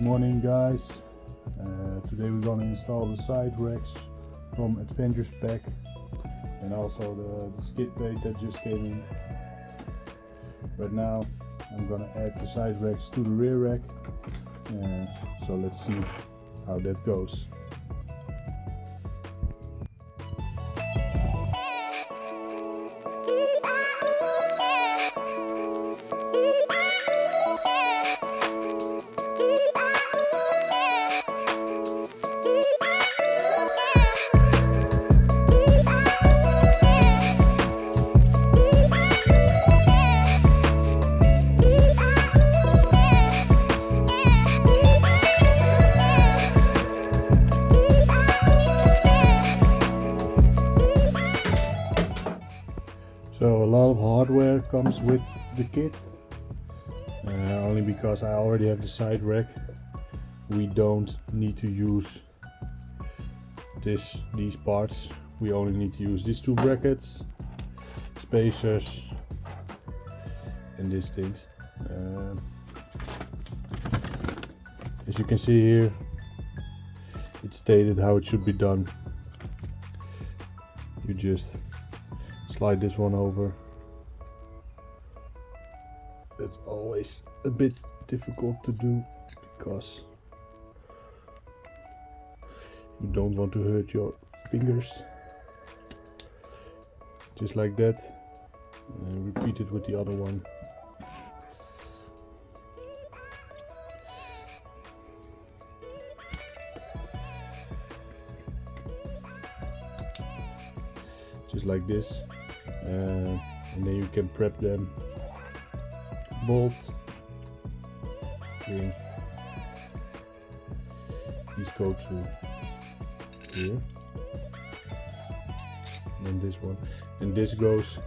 morning guys, today we're gonna install the side racks from Spec and also the skid plate that just came in. Right now I'm gonna add the side racks to the rear rack, so let's see how that goes. So a lot of hardware comes with the kit, only because I already have the side rack. We don't need to use these parts. We only need to use these two brackets, spacers, and these things. As you can see here, it's stated how it should be done. You just slide this one over. That's always a bit difficult to do because you don't want to hurt your fingers. Just like that, and repeat it with the other one. Just like this. And then you can prep them, bolt, okay. These go through here, and this one, and this goes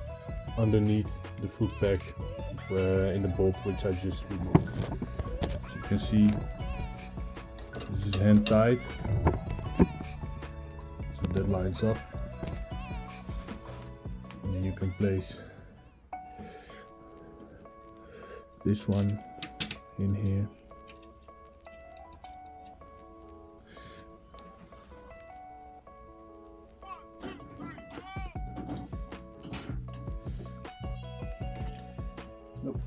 underneath the foot pack in the bolt which I just removed. As you can see, this is hand tight, so that lines up. You can place this one in here. Nope,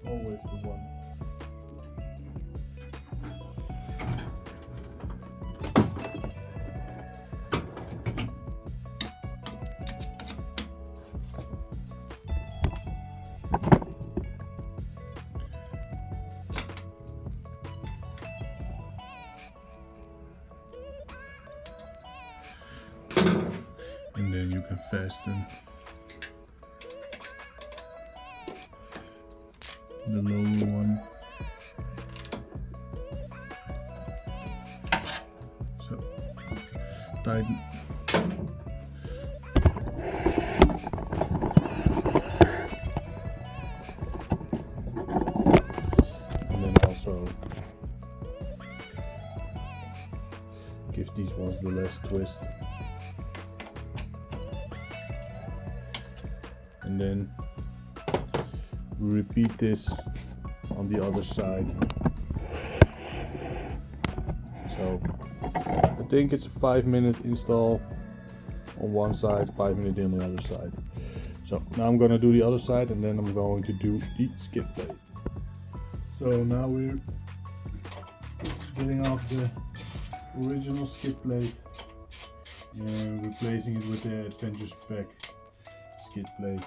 always the one. And then you can fasten the lower one. So tighten. And then also give these ones the last twist. And then we repeat this on the other side. So I think it's a 5-minute install on one side, 5 minutes on the other side. So now I'm gonna do the other side, and then I'm going to do the skid plate. So now we're getting off the original skid plate and replacing it with the Spec skid plate.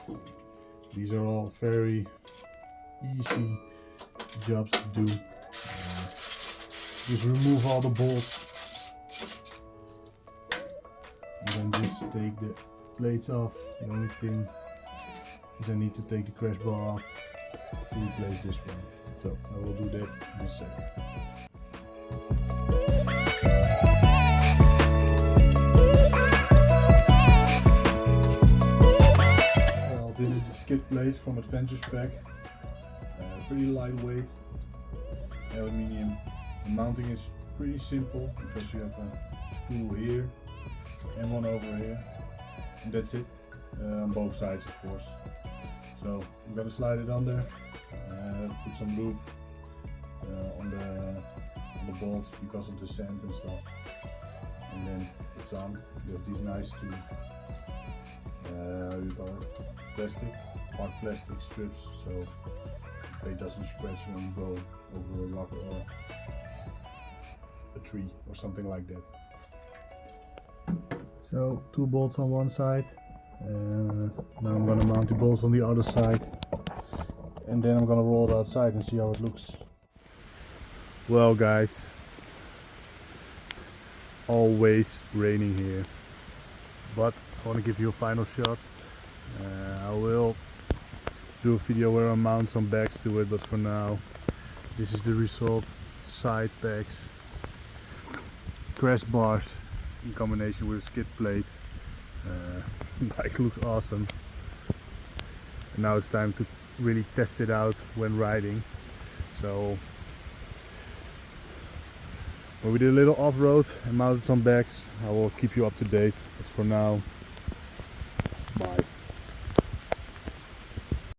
These are all very easy jobs to do. Just remove all the bolts and then just take the plates off. The only thing is I need to take the crash bar off to replace this one. So I will do that in a second. This is the skid plate from Spec. Pretty lightweight aluminium. The mounting is pretty simple because you have a screw here and one over here, and that's it, on both sides of course. So I'm gonna slide it under, put some lube, on the bolts because of the sand and stuff. And then it's on. You have these nice two how you call it? Hard plastic strips, so the plate doesn't scratch when you go over a rock or a tree or something like that. So 2 bolts on one side. Now I'm gonna mount the bolts on the other side, and then I'm gonna roll it outside and see how it looks. Well guys, always raining here, but I want to give you a final shot. I will do a video where I mount some bags to it, but for now this is the result. Side bags, Crashbars in combination with a skid plate. Bike looks awesome, and now it's time to really test it out when riding. So when we did a little off-road and mounted some bags, I will keep you up to date. But for now,